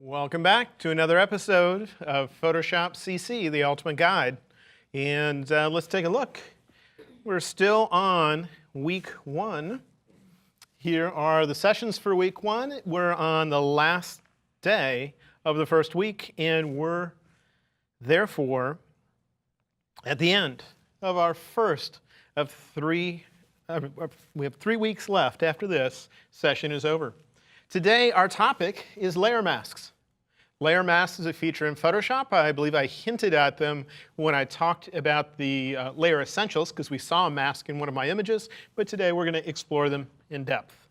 Welcome back to another episode of Photoshop CC, the Ultimate Guide. And let's take a look. We're still on week 1. Here are the sessions for week 1. We're on the last day of the first week, and we're therefore at the end of our first of 3. We have 3 weeks left after this session is over. Today, our topic is layer masks. Layer masks is a feature in Photoshop. I believe I hinted at them when I talked about the layer essentials, because we saw a mask in one of my images, but today we're going to explore them in depth.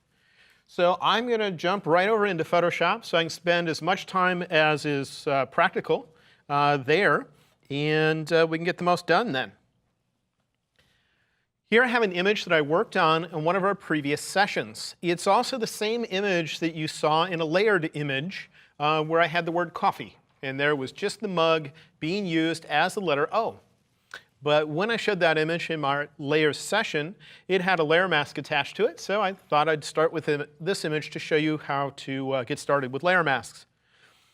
So I'm going to jump right over into Photoshop so I can spend as much time as is practical there, and we can get the most done then. Here I have an image that I worked on in one of our previous sessions. It's also the same image that you saw in a layered image where I had the word coffee, and there was just the mug being used as the letter O. But when I showed that image in my layers session, it had a layer mask attached to it, so I thought I'd start with this image to show you how to get started with layer masks.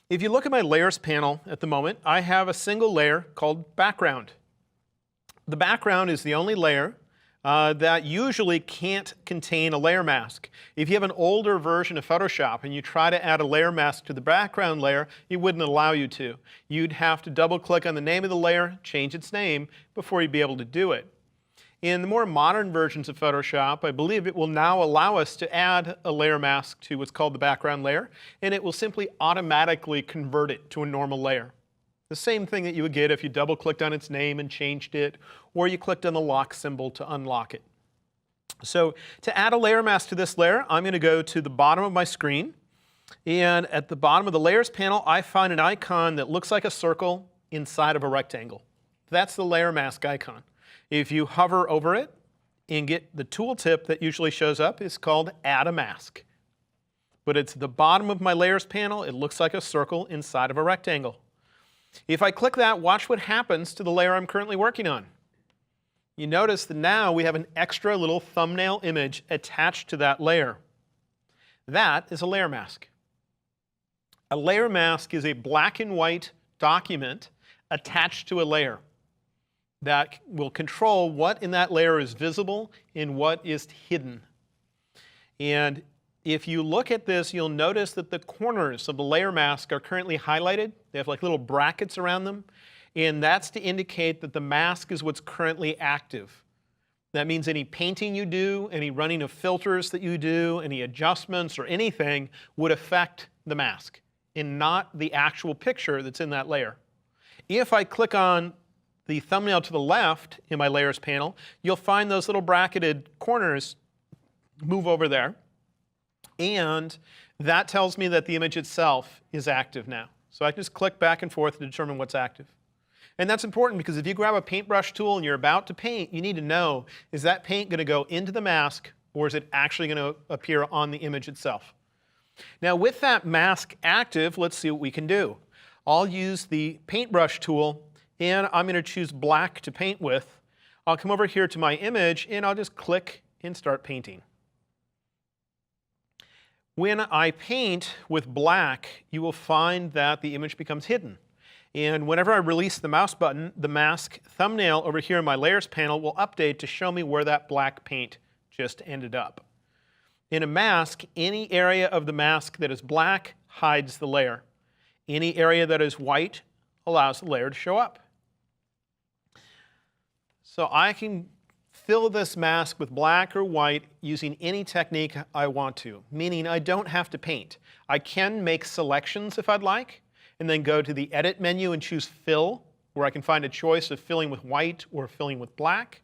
If you look at my layers panel at the moment, I have a single layer called background. The background is the only layer that usually can't contain a layer mask. If you have an older version of Photoshop and you try to add a layer mask to the background layer, it wouldn't allow you to. You'd have to double click on the name of the layer, change its name, before you'd be able to do it. In the more modern versions of Photoshop, I believe it will now allow us to add a layer mask to what's called the background layer, and it will simply automatically convert it to a normal layer. The same thing that you would get if you double-clicked on its name and changed it, or you clicked on the lock symbol to unlock it. So to add a layer mask to this layer, I'm going to go to the bottom of my screen, and at the bottom of the Layers panel, I find an icon that looks like a circle inside of a rectangle. That's the layer mask icon. If you hover over it and get the tooltip that usually shows up, it's called Add a Mask. But it's the bottom of my Layers panel. It looks like a circle inside of a rectangle. If I click that, watch what happens to the layer I'm currently working on. You notice that now we have an extra little thumbnail image attached to that layer. That is a layer mask. A layer mask is a black and white document attached to a layer that will control what in that layer is visible and what is hidden. And if you look at this, you'll notice that the corners of the layer mask are currently highlighted. They have like little brackets around them, and that's to indicate that the mask is what's currently active. That means any painting you do, any running of filters that you do, any adjustments or anything would affect the mask and not the actual picture that's in that layer. If I click on the thumbnail to the left in my layers panel, you'll find those little bracketed corners move over there. And that tells me that the image itself is active now. So I can just click back and forth to determine what's active. And that's important because if you grab a paintbrush tool and you're about to paint, you need to know, is that paint going to go into the mask or is it actually going to appear on the image itself? Now with that mask active, let's see what we can do. I'll use the paintbrush tool and I'm going to choose black to paint with. I'll come over here to my image and I'll just click and start painting. When I paint with black, you will find that the image becomes hidden. And whenever I release the mouse button, the mask thumbnail over here in my layers panel will update to show me where that black paint just ended up. In a mask, any area of the mask that is black hides the layer. Any area that is white allows the layer to show up. So I can fill this mask with black or white using any technique I want to, meaning I don't have to paint. I can make selections if I'd like, and then go to the Edit menu and choose Fill, where I can find a choice of filling with white or filling with black.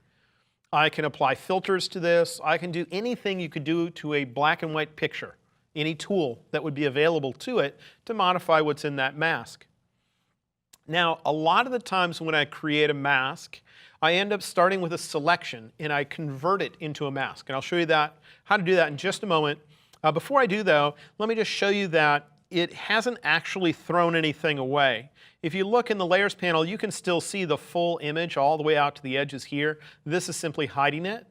I can apply filters to this. I can do anything you could do to a black and white picture, any tool that would be available to it to modify what's in that mask. Now, a lot of the times when I create a mask, I end up starting with a selection and I convert it into a mask. And I'll show you how to do that in just a moment. Before I do though, let me just show you that it hasn't actually thrown anything away. If you look in the layers panel, you can still see the full image all the way out to the edges here. This is simply hiding it.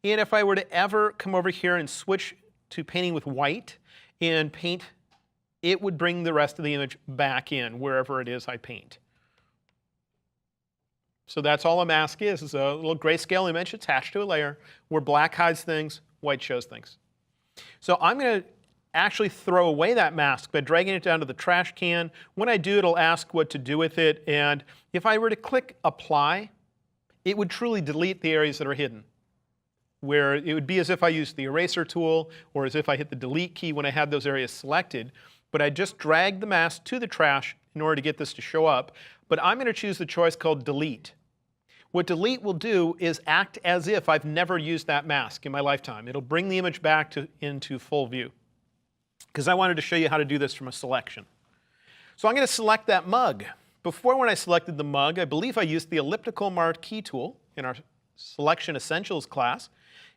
And if I were to ever come over here and switch to painting with white and paint it would bring the rest of the image back in wherever it is I paint. So that's all a mask is a little grayscale image attached to a layer where black hides things, white shows things. So I'm going to actually throw away that mask by dragging it down to the trash can. When I do, it'll ask what to do with it, and if I were to click Apply, it would truly delete the areas that are hidden, where it would be as if I used the eraser tool or as if I hit the delete key when I had those areas selected, but I just dragged the mask to the trash in order to get this to show up. But I'm going to choose the choice called Delete. What delete will do is act as if I've never used that mask in my lifetime. It'll bring the image back into full view, because I wanted to show you how to do this from a selection. So I'm going to select that mug. Before, when I selected the mug, I believe I used the elliptical marquee tool in our Selection Essentials class.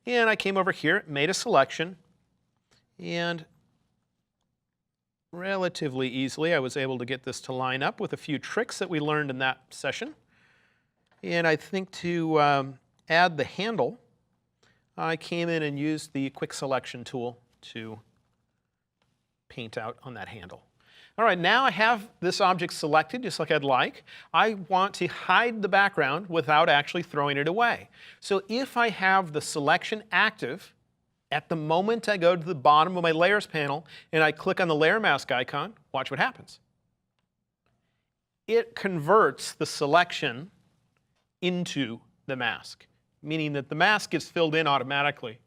And I came over here, made a selection, and relatively easily I was able to get this to line up with a few tricks that we learned in that session. And I think to add the handle, I came in and used the quick selection tool to paint out on that handle. All right, now I have this object selected just like I'd like. I want to hide the background without actually throwing it away. So if I have the selection active, at the moment I go to the bottom of my Layers panel and I click on the Layer Mask icon, watch what happens. It converts the selection into the mask, meaning that the mask is filled in automatically,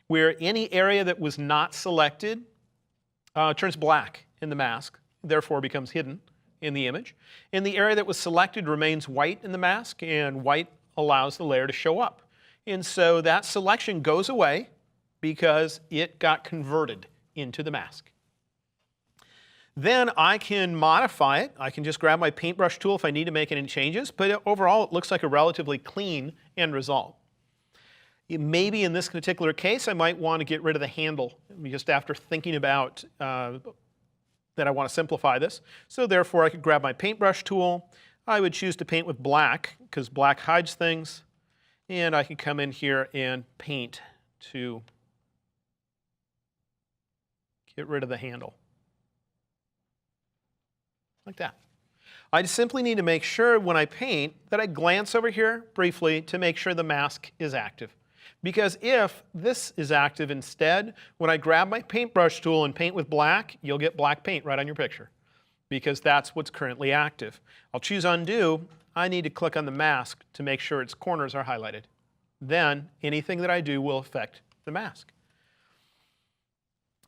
where any area that was not selected turns black in the mask, therefore becomes hidden in the image. And the area that was selected remains white in the mask, and white allows the layer to show up. And so that selection goes away because it got converted into the mask. Then I can modify it. I can just grab my paintbrush tool if I need to make any changes, but overall it looks like a relatively clean end result. Maybe in this particular case I might want to get rid of the handle just after thinking about that I want to simplify this. So therefore I could grab my paintbrush tool. I would choose to paint with black because black hides things, and I can come in here and paint to get rid of the handle. Like that. I simply need to make sure when I paint that I glance over here briefly to make sure the mask is active. Because if this is active instead, when I grab my paintbrush tool and paint with black, you'll get black paint right on your picture, because that's what's currently active. I'll choose Undo. I need to click on the mask to make sure its corners are highlighted. Then anything that I do will affect the mask.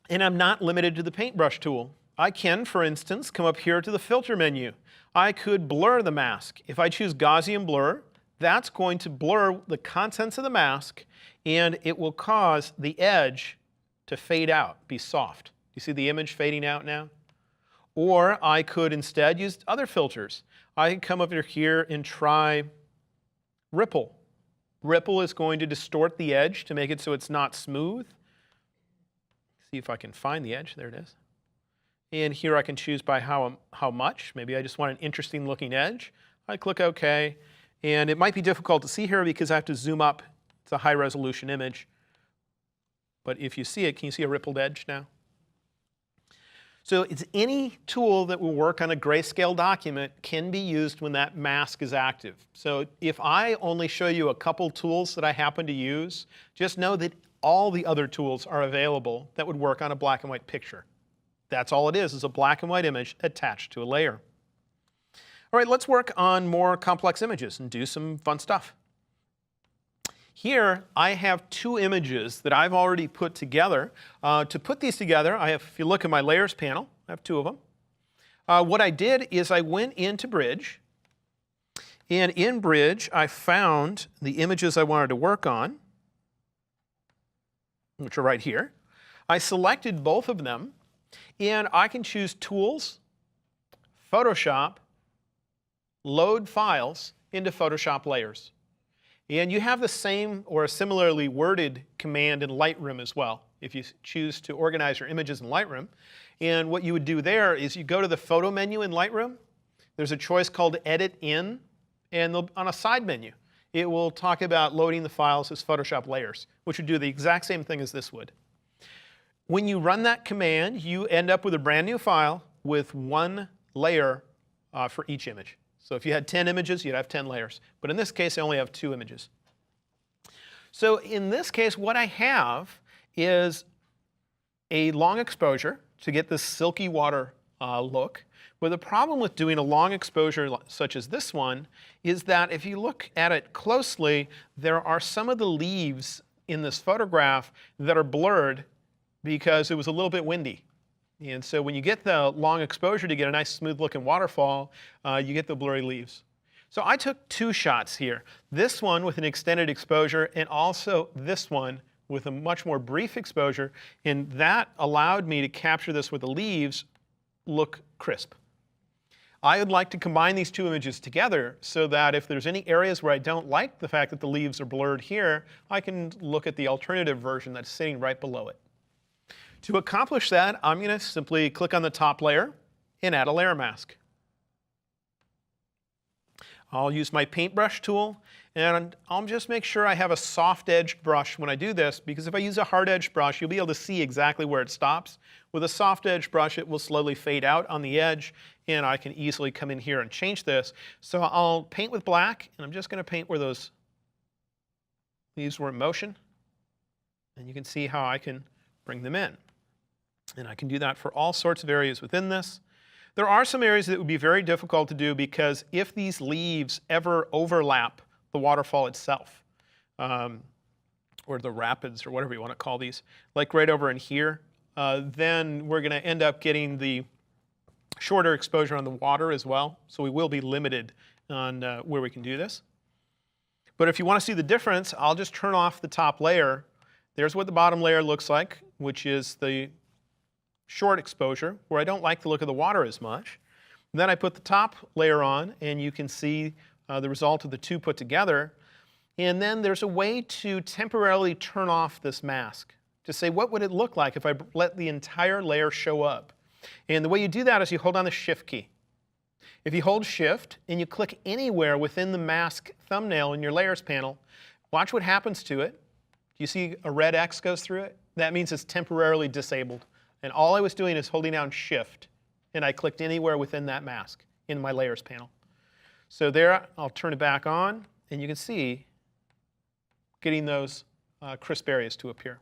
And I'm not limited to the paintbrush tool. I can, for instance, come up here to the filter menu. I could blur the mask. If I choose Gaussian blur, that's going to blur the contents of the mask, and it will cause the edge to fade out, be soft. You see the image fading out now? Or I could instead use other filters. I can come over here and try Ripple. Ripple is going to distort the edge to make it so it's not smooth. See if I can find the edge. There it is. And here I can choose by how much. Maybe I just want an interesting looking edge. I click OK. And it might be difficult to see here because I have to zoom up. It's a high resolution image. But if you see it, can you see a rippled edge now? So it's any tool that will work on a grayscale document can be used when that mask is active. So if I only show you a couple tools that I happen to use, just know that all the other tools are available that would work on a black and white picture. That's all it is a black and white image attached to a layer. All right, let's work on more complex images and do some fun stuff. Here, I have two images that I've already put together. To put these together, if you look at my Layers panel, I have two of them. What I did is I went into Bridge, and in Bridge, I found the images I wanted to work on, which are right here. I selected both of them, and I can choose Tools, Photoshop, Load Files into Photoshop Layers. And you have the same or a similarly worded command in Lightroom as well, if you choose to organize your images in Lightroom. And what you would do there is you go to the Photo menu in Lightroom. There's a choice called Edit In, and on a side menu, it will talk about loading the files as Photoshop Layers, which would do the exact same thing as this would. When you run that command, you end up with a brand new file with one layer for each image. So if you had 10 images, you'd have 10 layers. But in this case, I only have 2 images. So in this case, what I have is a long exposure to get this silky water look. But the problem with doing a long exposure such as this one is that if you look at it closely, there are some of the leaves in this photograph that are blurred because it was a little bit windy. And so when you get the long exposure to get a nice smooth looking waterfall, you get the blurry leaves. So I took 2 shots here. This one with an extended exposure and also this one with a much more brief exposure. And that allowed me to capture this where the leaves look crisp. I would like to combine these 2 images together so that if there's any areas where I don't like the fact that the leaves are blurred here, I can look at the alternative version that's sitting right below it. To accomplish that, I'm going to simply click on the top layer and add a layer mask. I'll use my paintbrush tool, and I'll just make sure I have a soft-edged brush when I do this, because if I use a hard-edged brush, you'll be able to see exactly where it stops. With a soft-edged brush, it will slowly fade out on the edge, and I can easily come in here and change this. So I'll paint with black, and I'm just going to paint where those leaves were in motion. And you can see how I can bring them in. And I can do that for all sorts of areas within this. There are some areas that would be very difficult to do because if these leaves ever overlap the waterfall itself, or the rapids, or whatever you want to call these, like right over in here, then we're going to end up getting the shorter exposure on the water as well. So we will be limited on where we can do this. But if you want to see the difference, I'll just turn off the top layer. There's what the bottom layer looks like, which is the short exposure, where I don't like the look of the water as much. And then I put the top layer on, and you can see the result of the 2 put together. And then there's a way to temporarily turn off this mask, to say what would it look like if I let the entire layer show up. And the way you do that is you hold down the Shift key. If you hold Shift and you click anywhere within the mask thumbnail in your Layers panel, watch what happens to it. Do you see a red X goes through it? That means it's temporarily disabled. And all I was doing is holding down Shift, and I clicked anywhere within that mask in my Layers panel. So there, I'll turn it back on, and you can see getting those crisp areas to appear.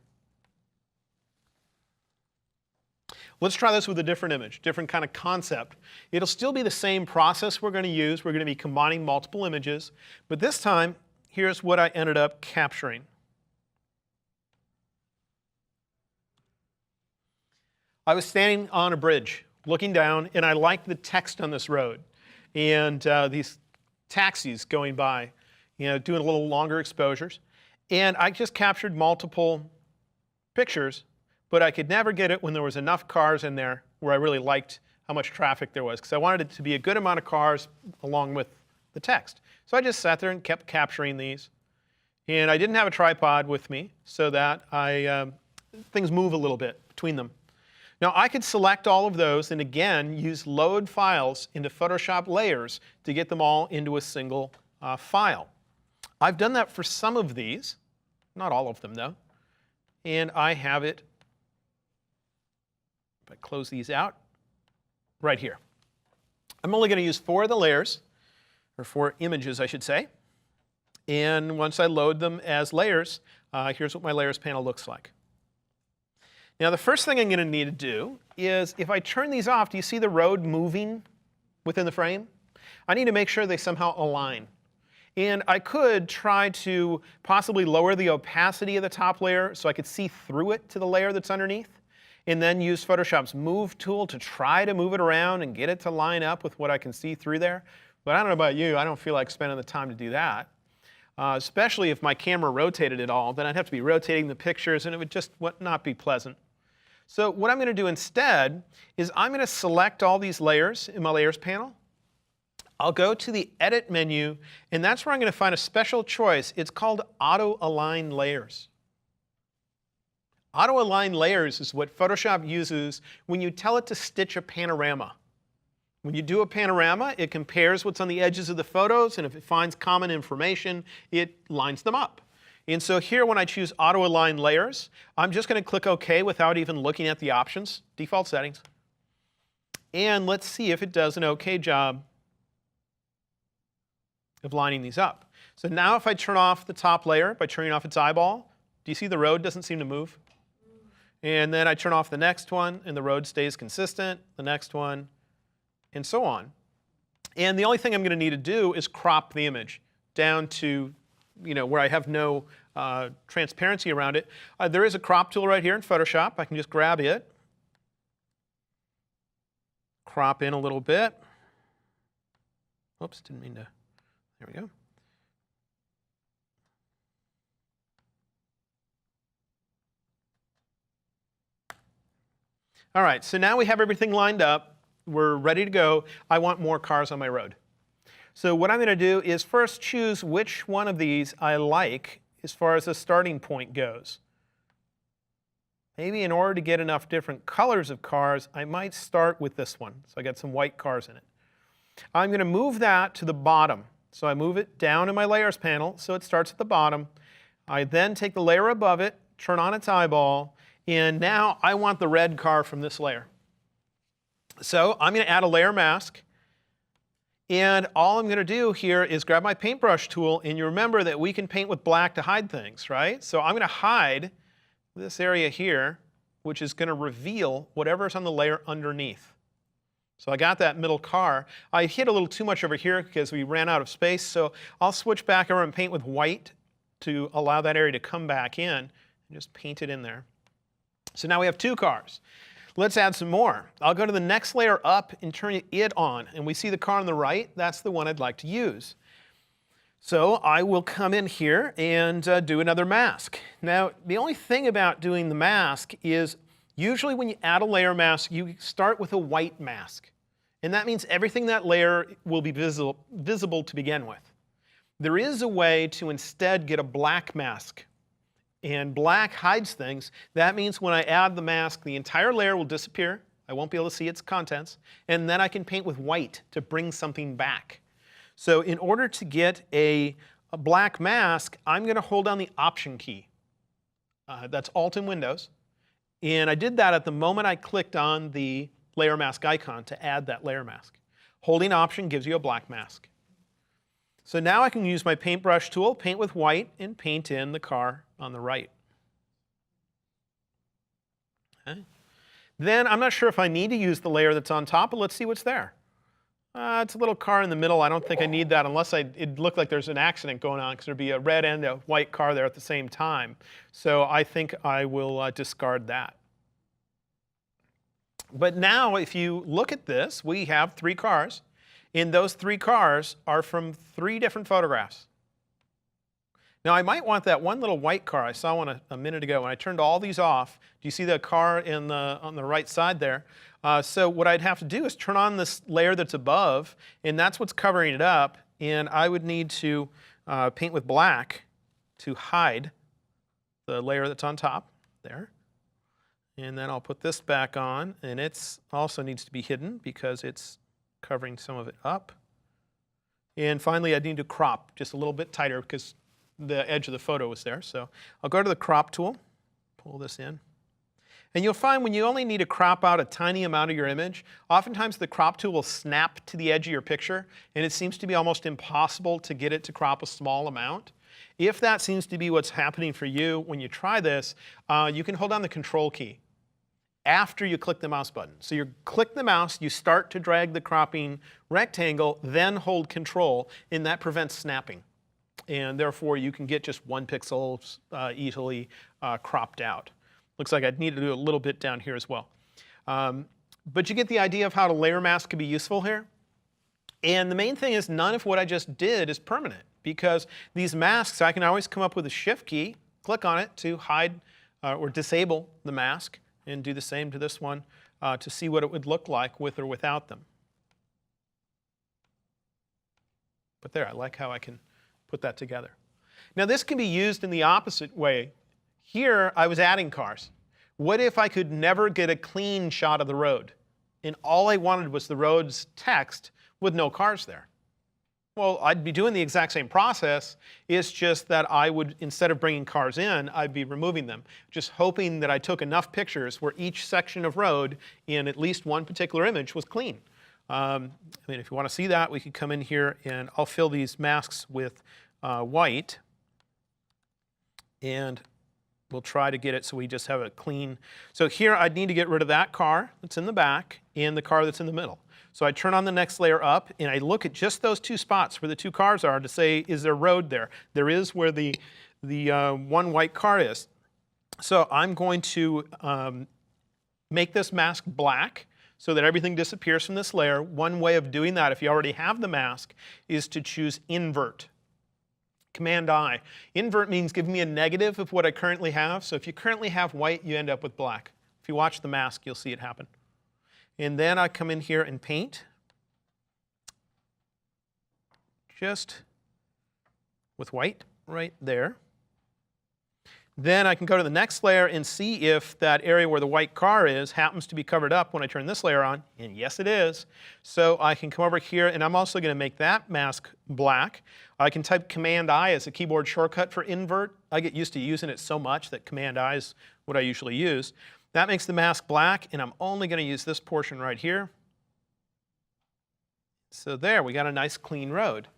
Let's try this with a different image, different kind of concept. It'll still be the same process we're going to use. We're going to be combining multiple images. But this time, here's what I ended up capturing. I was standing on a bridge, looking down, and I liked the text on this road. And these taxis going by, doing a little longer exposures. And I just captured multiple pictures, but I could never get it when there was enough cars in there where I really liked how much traffic there was, because I wanted it to be a good amount of cars along with the text. So I just sat there and kept capturing these. And I didn't have a tripod with me, so that things move a little bit between them. Now I could select all of those and again use load files into Photoshop Layers to get them all into a single file. I've done that for some of these, not all of them though, and I have it, if I close these out, right here. I'm only going to use 4 of the layers, or 4 images I should say, and once I load them as layers, here's what my Layers panel looks like. Now the first thing I'm going to need to do is, if I turn these off, do you see the road moving within the frame? I need to make sure they somehow align. And I could try to possibly lower the opacity of the top layer so I could see through it to the layer that's underneath, and then use Photoshop's Move tool to try to move it around and get it to line up with what I can see through there. But I don't know about you, I don't feel like spending the time to do that. Especially if my camera rotated at all, then I'd have to be rotating the pictures and it would just not be pleasant. So what I'm going to do instead is I'm going to select all these layers in my Layers panel. I'll go to the Edit menu, and that's where I'm going to find a special choice. It's called Auto Align Layers. Auto Align Layers is what Photoshop uses when you tell it to stitch a panorama. When you do a panorama, it compares what's on the edges of the photos, and if it finds common information, it lines them up. And so here when I choose Auto Align Layers, I'm just going to click OK without even looking at the options, default settings. And let's see if it does an OK job of lining these up. So now if I turn off the top layer by turning off its eyeball, do you see the road doesn't seem to move? And then I turn off the next one, and the road stays consistent, the next one, and so on. And the only thing I'm going to need to do is crop the image down to where I have no transparency around it. There is a crop tool right here in Photoshop. I can just grab it, crop in a little bit. Oops, didn't mean to. There we go. All right, so now we have everything lined up. We're ready to go. I want more cars on my road. So what I'm going to do is first choose which one of these I like as far as the starting point goes. Maybe in order to get enough different colors of cars, I might start with this one. So I got some white cars in it. I'm going to move that to the bottom. So I move it down in my layers panel so it starts at the bottom. I then take the layer above it, turn on its eyeball, and now I want the red car from this layer. So I'm going to add a layer mask. And all I'm going to do here is grab my paintbrush tool, and you remember that we can paint with black to hide things, right? So I'm going to hide this area here, which is going to reveal whatever's on the layer underneath. So I got that middle car. I hit a little too much over here because we ran out of space, so I'll switch back over and paint with white to allow that area to come back in and just paint it in there. So now we have two cars. Let's add some more. I'll go to the next layer up and turn it on, and we see the car on the right. That's the one I'd like to use. So I will come in here and do another mask. Now, the only thing about doing the mask is usually when you add a layer mask, you start with a white mask. And that means everything that layer will be visible to begin with. There is a way to instead get a black mask. And black hides things. That means when I add the mask, the entire layer will disappear. I won't be able to see its contents. And then I can paint with white to bring something back. So in order to get a black mask, I'm going to hold down the Option key. That's Alt in Windows. And I did that at the moment I clicked on the layer mask icon to add that layer mask. Holding Option gives you a black mask. So now I can use my paintbrush tool, paint with white, and paint in the car on the right. Okay. Then I'm not sure if I need to use the layer that's on top, but let's see what's there. It's a little car in the middle. I don't think I need that unless it looked like there's an accident going on because there'd be a red and a white car there at the same time. So I think I will discard that. But now if you look at this, we have three cars. And those three cars are from three different photographs. Now I might want that one little white car I saw one a minute ago. When I turned all these off, do you see the car on the right side there? So what I'd have to do is turn on this layer that's above, and that's what's covering it up. And I would need to paint with black to hide the layer that's on top there. And then I'll put this back on, and it also needs to be hidden because it's covering some of it up. And finally, I need to crop just a little bit tighter because the edge of the photo was there. So I'll go to the crop tool, pull this in. And you'll find when you only need to crop out a tiny amount of your image, oftentimes the crop tool will snap to the edge of your picture, and it seems to be almost impossible to get it to crop a small amount. If that seems to be what's happening for you when you try this, you can hold down the Control key after you click the mouse button. So you click the mouse, you start to drag the cropping rectangle, then hold Control, and that prevents snapping. And therefore, you can get just 1 pixel easily cropped out. Looks like I'd need to do a little bit down here as well. But you get the idea of how a layer mask can be useful here. And the main thing is none of what I just did is permanent, because these masks, I can always come up with a Shift key, click on it to hide or disable the mask, and do the same to this one to see what it would look like with or without them. But there, I like how I can put that together. Now this can be used in the opposite way. Here, I was adding cars. What if I could never get a clean shot of the road, and all I wanted was the road's text with no cars there? Well, I'd be doing the exact same process. It's just that I would, instead of bringing cars in, I'd be removing them, just hoping that I took enough pictures where each section of road in at least one particular image was clean. I mean, if you want to see that, we could come in here and I'll fill these masks with white. And we'll try to get it so we just have a clean. So here I'd need to get rid of that car that's in the back and the car that's in the middle. So I turn on the next layer up and I look at just those two spots where the two cars are to say, is there road there? There is where the one white car is. So I'm going to make this mask black so that everything disappears from this layer. One way of doing that, if you already have the mask, is to choose invert. Command-I. Invert means give me a negative of what I currently have. So if you currently have white, you end up with black. If you watch the mask, you'll see it happen. And then I come in here and paint. Just with white right there. Then I can go to the next layer and see if that area where the white car is happens to be covered up when I turn this layer on. And yes, it is. So I can come over here, and I'm also going to make that mask black. I can type Command-I as a keyboard shortcut for invert. I get used to using it so much that Command-I is what I usually use. That makes the mask black, and I'm only going to use this portion right here. So there, we got a nice clean road.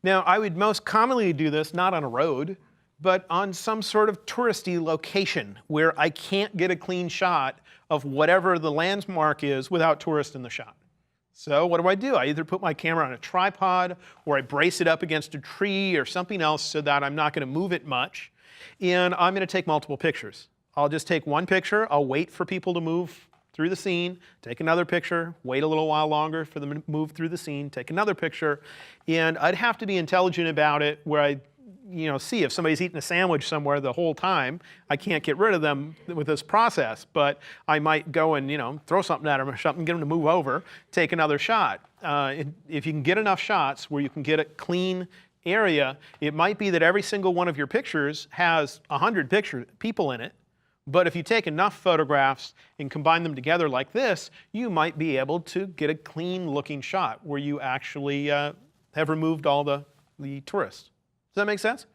Now, I would most commonly do this not on a road, but on some sort of touristy location where I can't get a clean shot of whatever the landmark is without tourists in the shot. So what do? I either put my camera on a tripod or I brace it up against a tree or something else so that I'm not going to move it much. And I'm going to take multiple pictures. I'll just take one picture. I'll wait for people to move through the scene, take another picture, wait a little while longer for them to move through the scene, take another picture. And I'd have to be intelligent about it where I see if somebody's eating a sandwich somewhere the whole time, I can't get rid of them with this process, but I might go and, throw something at them or something, get them to move over, take another shot. If you can get enough shots where you can get a clean area, it might be that every single one of your pictures has 100 people in it, but if you take enough photographs and combine them together like this, you might be able to get a clean looking shot where you actually have removed all the tourists. Does that make sense?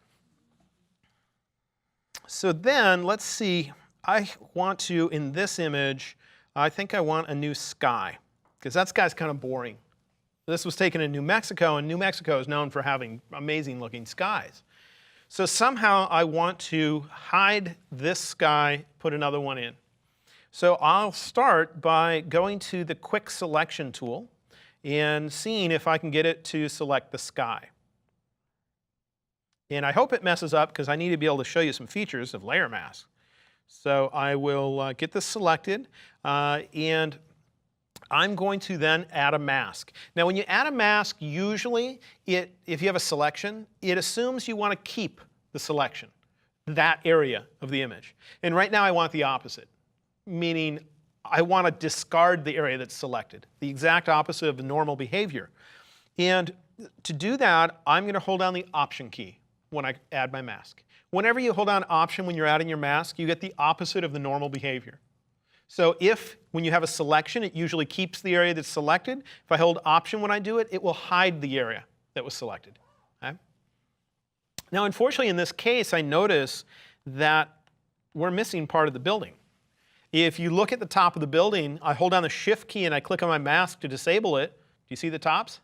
So then, let's see, I want to, in this image, I think I want a new sky, because that sky's kind of boring. This was taken in New Mexico, and New Mexico is known for having amazing looking skies. So somehow I want to hide this sky, put another one in. So I'll start by going to the Quick Selection tool and seeing if I can get it to select the sky. And I hope it messes up because I need to be able to show you some features of layer mask. So I will get this selected and I'm going to then add a mask. Now when you add a mask, usually if you have a selection, it assumes you want to keep the selection, that area of the image. And right now I want the opposite, meaning I want to discard the area that's selected, the exact opposite of the normal behavior. And to do that, I'm going to hold down the Option key when I add my mask. Whenever you hold down Option when you're adding your mask, you get the opposite of the normal behavior. So when you have a selection, it usually keeps the area that's selected. If I hold Option when I do it, it will hide the area that was selected. Okay? Now, unfortunately, in this case, I notice that we're missing part of the building. If you look at the top of the building, I hold down the Shift key and I click on my mask to disable it. Do you see the tops?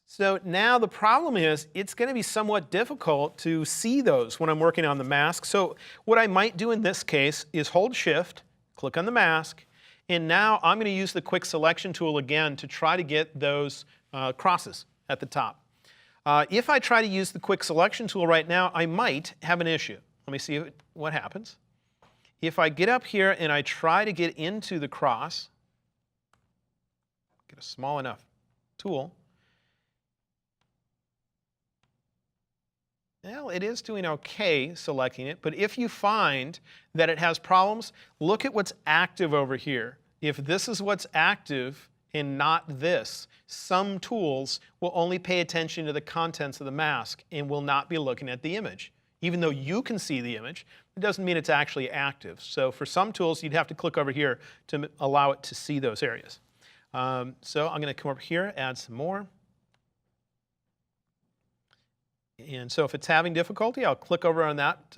So now the problem is it's going to be somewhat difficult to see those when I'm working on the mask. So what I might do in this case is hold Shift, click on the mask, and now I'm going to use the Quick Selection tool again to try to get those crosses at the top. If I try to use the Quick Selection tool right now, I might have an issue. Let me see what happens. If I get up here and I try to get into the cross, get a small enough tool, well, it is doing okay selecting it, but if you find that it has problems, look at what's active over here. If this is what's active and not this, some tools will only pay attention to the contents of the mask and will not be looking at the image. Even though you can see the image, it doesn't mean it's actually active. So for some tools, you'd have to click over here to allow it to see those areas. So I'm going to come over here, add some more. And so if it's having difficulty, I'll click over on that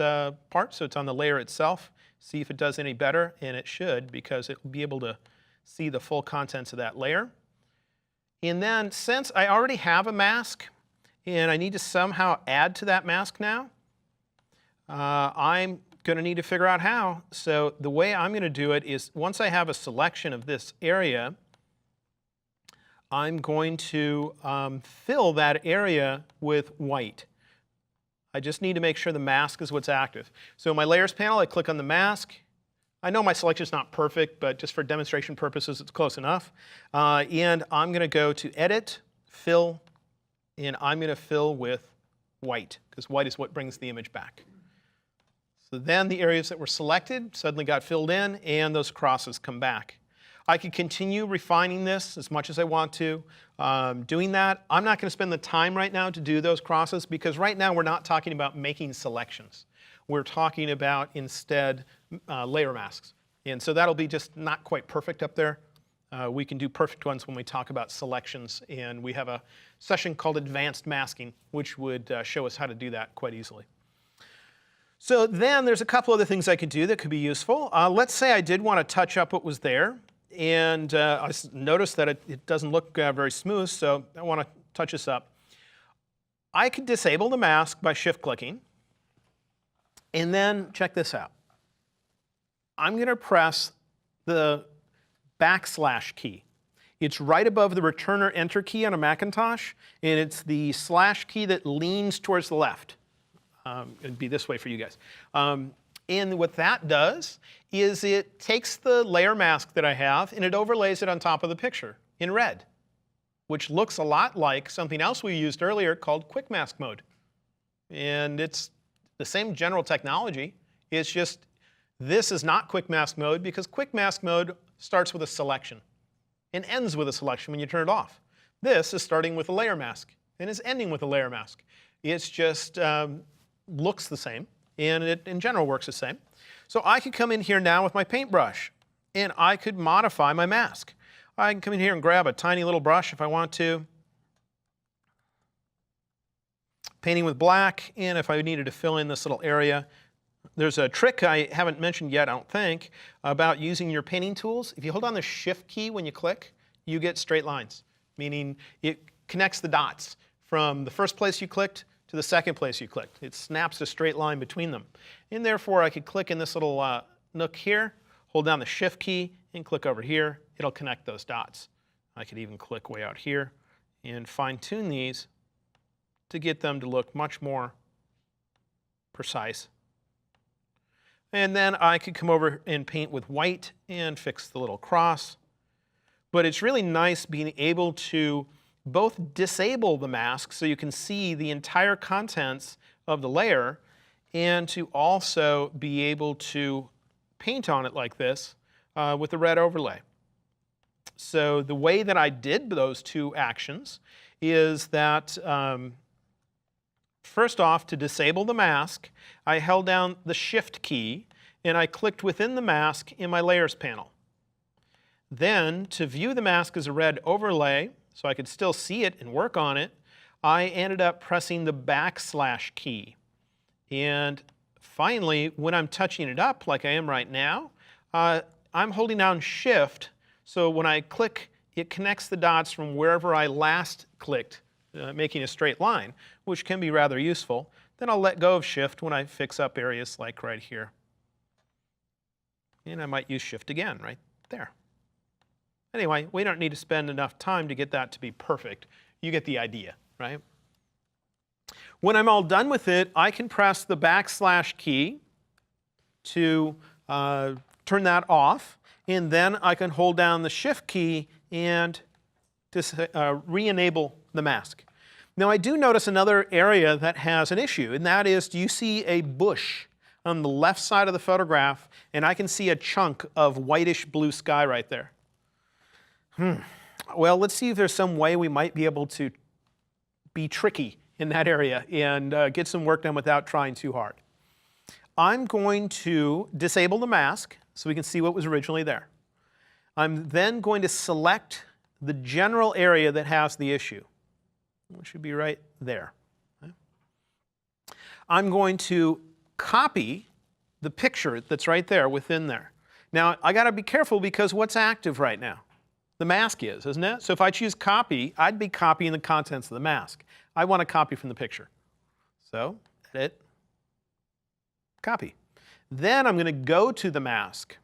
part so it's on the layer itself, see if it does any better, and it should because it will be able to see the full contents of that layer. And then since I already have a mask and I need to somehow add to that mask now, I'm going to need to figure out how. So the way I'm going to do it is once I have a selection of this area, I'm going to fill that area with white. I just need to make sure the mask is what's active. So in my layers panel, I click on the mask. I know my selection is not perfect, but just for demonstration purposes, it's close enough. And I'm going to go to Edit, Fill, and I'm going to fill with white, because white is what brings the image back. So then the areas that were selected suddenly got filled in, and those crosses come back. I could continue refining this as much as I want to. Doing that, I'm not going to spend the time right now to do those crosses because right now we're not talking about making selections. We're talking about instead layer masks. And so that'll be just not quite perfect up there. We can do perfect ones when we talk about selections, and we have a session called Advanced Masking, which would show us how to do that quite easily. So then there's a couple other things I could do that could be useful. Let's say I did want to touch up what was there. And I noticed that it doesn't look very smooth, so I want to touch this up. I could disable the mask by shift-clicking. And then check this out. I'm going to press the / key. It's right above the return or enter key on a Macintosh, and it's the / key that leans towards the left. It'd be this way for you guys. And what that does is it takes the layer mask that I have and it overlays it on top of the picture in red, which looks a lot like something else we used earlier called Quick Mask Mode. And it's the same general technology. It's just this is not Quick Mask Mode because Quick Mask Mode starts with a selection and ends with a selection when you turn it off. This is starting with a layer mask and is ending with a layer mask. It's just looks the same. And it, in general, works the same. So I could come in here now with my paintbrush, and I could modify my mask. I can come in here and grab a tiny little brush if I want to. Painting with black, and if I needed to fill in this little area. There's a trick I haven't mentioned yet, I don't think, about using your painting tools. If you hold on the Shift key when you click, you get straight lines, meaning it connects the dots from the first place you clicked to the second place you clicked. It snaps a straight line between them. And therefore, I could click in this little nook here, hold down the Shift key, and click over here. It'll connect those dots. I could even click way out here and fine-tune these to get them to look much more precise. And then I could come over and paint with white and fix the little cross. But it's really nice being able to both disable the mask so you can see the entire contents of the layer and to also be able to paint on it like this with the red overlay. So the way that I did those two actions is that first off, to disable the mask, I held down the Shift key and I clicked within the mask in my layers panel. Then to view the mask as a red overlay, so I could still see it and work on it, I ended up pressing the / key. And finally, when I'm touching it up like I am right now, I'm holding down Shift, so when I click, it connects the dots from wherever I last clicked, making a straight line, which can be rather useful. Then I'll let go of Shift when I fix up areas like right here. And I might use Shift again right there. Anyway, we don't need to spend enough time to get that to be perfect. You get the idea, right? When I'm all done with it, I can press the / key to turn that off, and then I can hold down the Shift key and re-enable the mask. Now I do notice another area that has an issue, and that is, do you see a bush on the left side of the photograph, and I can see a chunk of whitish blue sky right there? Well, let's see if there's some way we might be able to be tricky in that area and get some work done without trying too hard. I'm going to disable the mask so we can see what was originally there. I'm then going to select the general area that has the issue, which should be right there. I'm going to copy the picture that's right there within there. Now, I got to be careful because what's active right now? The mask is, isn't it? So if I choose copy, I'd be copying the contents of the mask. I want to copy from the picture. So, edit, copy. Then I'm going to go to the mask.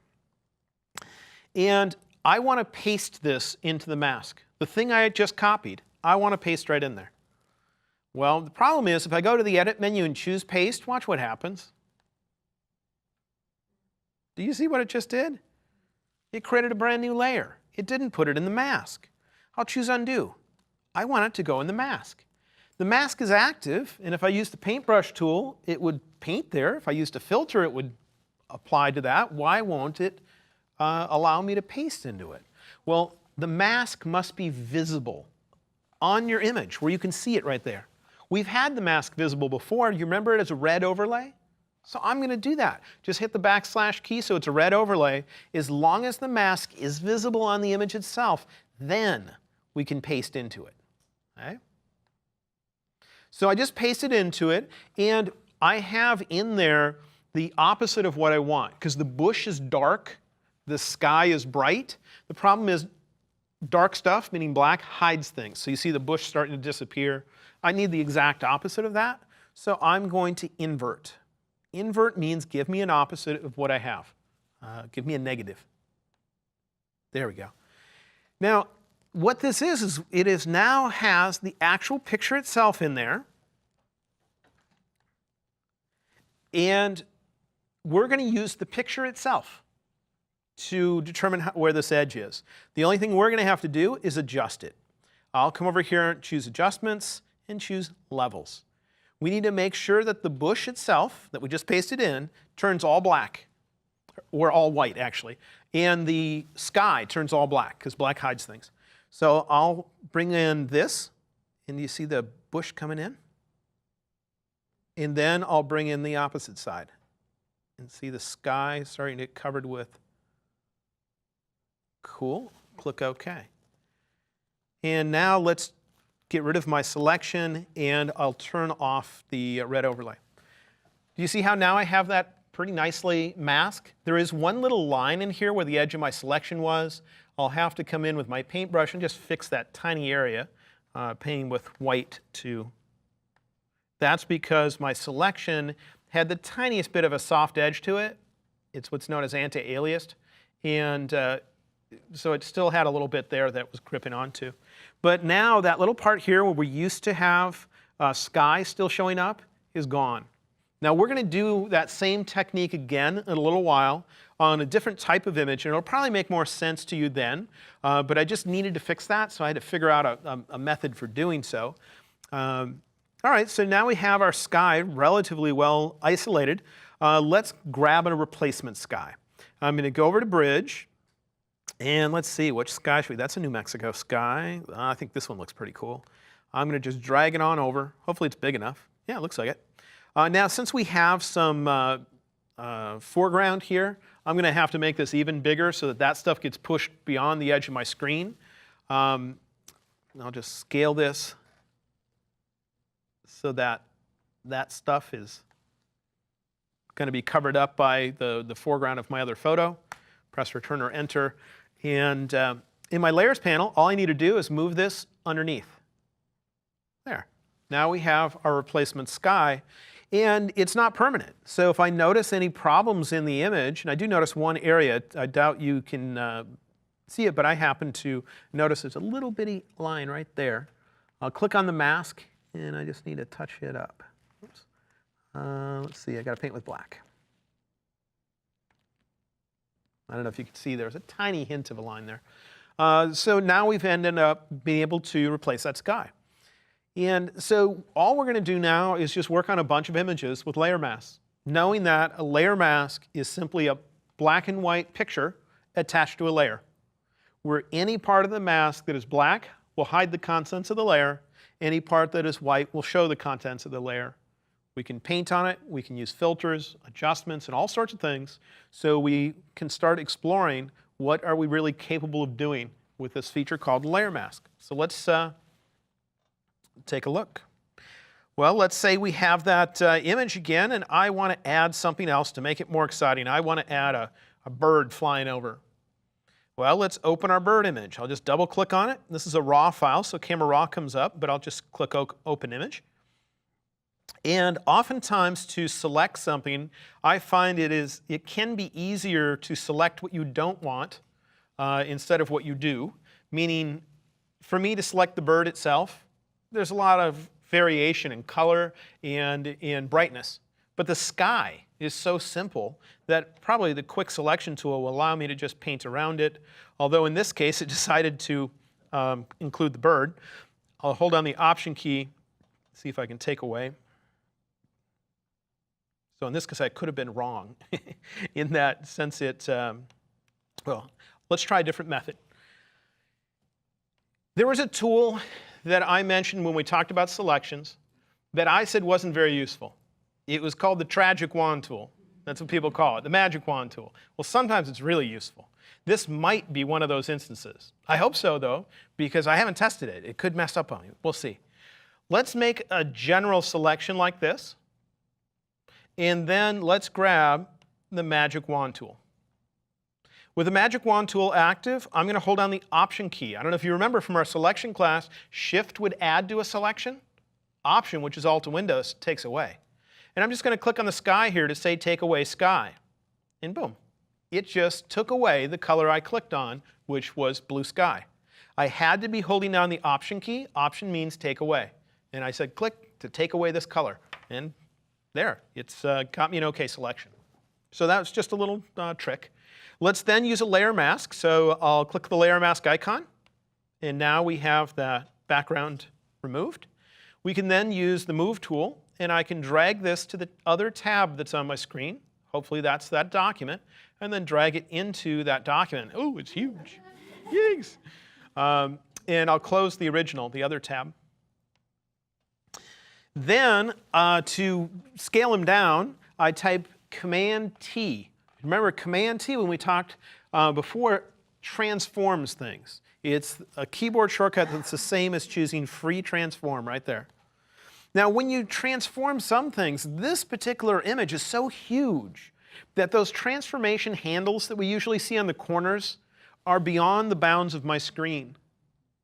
And I want to paste this into the mask. The thing I just copied, I want to paste right in there. Well, the problem is if I go to the Edit menu and choose Paste, watch what happens. Do you see what it just did? It created a brand new layer. It didn't put it in the mask. I'll choose Undo. I want it to go in the mask. The mask is active, and if I use the paintbrush tool, it would paint there. If I used a filter, it would apply to that. Why won't it allow me to paste into it? Well, the mask must be visible on your image where you can see it right there. We've had the mask visible before. You remember it as a red overlay? So I'm going to do that. Just hit the / key so it's a red overlay. As long as the mask is visible on the image itself, then we can paste into it. Okay? So I just pasted into it, and I have in there the opposite of what I want, because the bush is dark, the sky is bright. The problem is dark stuff, meaning black, hides things. So you see the bush starting to disappear. I need the exact opposite of that, so I'm going to invert. Invert means give me an opposite of what I have. Give me a negative. There we go. Now, what this is it is now has the actual picture itself in there. And we're going to use the picture itself to determine where this edge is. The only thing we're going to have to do is adjust it. I'll come over here and choose Adjustments and choose Levels. We need to make sure that the bush itself that we just pasted in turns all black, or all white actually, and the sky turns all black because black hides things. So I'll bring in this, and you see the bush coming in? And then I'll bring in the opposite side and see the sky starting to get covered with. Cool. Click OK. And now let's get rid of my selection, and I'll turn off the red overlay. Do you see how now I have that pretty nicely masked? There is one little line in here where the edge of my selection was. I'll have to come in with my paintbrush and just fix that tiny area, painting with white too. That's because my selection had the tiniest bit of a soft edge to it. It's what's known as anti-aliased, and so it still had a little bit there that was gripping onto. But now that little part here where we used to have sky still showing up is gone. Now we're going to do that same technique again in a little while on a different type of image, and it'll probably make more sense to you then, but I just needed to fix that, so I had to figure out a method for doing so. All right, so now we have our sky relatively well isolated. Let's grab a replacement sky. I'm going to go over to Bridge, and let's see, which sky should we? That's a New Mexico sky. I think this one looks pretty cool. I'm going to just drag it on over. Hopefully it's big enough. Yeah, it looks like it. Now, since we have some foreground here, I'm going to have to make this even bigger so that that stuff gets pushed beyond the edge of my screen. I'll just scale this so that that stuff is going to be covered up by the foreground of my other photo. Press Return or Enter. And in my Layers panel, all I need to do is move this underneath. There. Now we have our replacement sky. And it's not permanent. So if I notice any problems in the image, and I do notice one area, I doubt you can see it, but I happen to notice there's a little bitty line right there. I'll click on the mask, and I just need to touch it up. Oops. Let's see, I got to paint with black. I don't know if you can see there's a tiny hint of a line there. So now we've ended up being able to replace that sky. And so all we're going to do now is just work on a bunch of images with layer masks, knowing that a layer mask is simply a black and white picture attached to a layer, where any part of the mask that is black will hide the contents of the layer, any part that is white will show the contents of the layer. We can paint on it, we can use filters, adjustments, and all sorts of things, so we can start exploring what are we really capable of doing with this feature called layer mask. So let's take a look. Well, let's say we have that image again, and I want to add something else to make it more exciting. I want to add a bird flying over. Well, let's open our bird image. I'll just double click on it. This is a raw file, so Camera Raw comes up, but I'll just click Open Image. And oftentimes to select something, I find it can be easier to select what you don't want instead of what you do. Meaning, for me to select the bird itself, there's a lot of variation in color and in brightness. But the sky is so simple that probably the quick selection tool will allow me to just paint around it. Although in this case, it decided to include the bird. I'll hold down the Option key, see if I can take away. So in this case, I could have been wrong in that since well, let's try a different method. There was a tool that I mentioned when we talked about selections that I said wasn't very useful. It was called the Tragic Wand tool. That's what people call it, the Magic Wand tool. Well, sometimes it's really useful. This might be one of those instances. I hope so, though, because I haven't tested it. It could mess up on me. We'll see. Let's make a general selection like this. And then let's grab the Magic Wand tool. With the Magic Wand tool active, I'm going to hold down the Option key. I don't know if you remember from our selection class, Shift would add to a selection. Option, which is Alt to Windows, takes away. And I'm just going to click on the sky here to say Take Away Sky. And boom. It just took away the color I clicked on, which was blue sky. I had to be holding down the Option key. Option means take away. And I said click to take away this color. And there, it's got me an OK selection. So that was just a little trick. Let's then use a layer mask. So I'll click the layer mask icon. And now we have the background removed. We can then use the Move tool. And I can drag this to the other tab that's on my screen. Hopefully that's that document. And then drag it into that document. Oh, it's huge. Yikes. And I'll close the original, the other tab. Then, to scale them down, I type Command-T. Remember, Command-T, when we talked before, transforms things. It's a keyboard shortcut that's the same as choosing Free Transform right there. Now, when you transform some things, this particular image is so huge that those transformation handles that we usually see on the corners are beyond the bounds of my screen.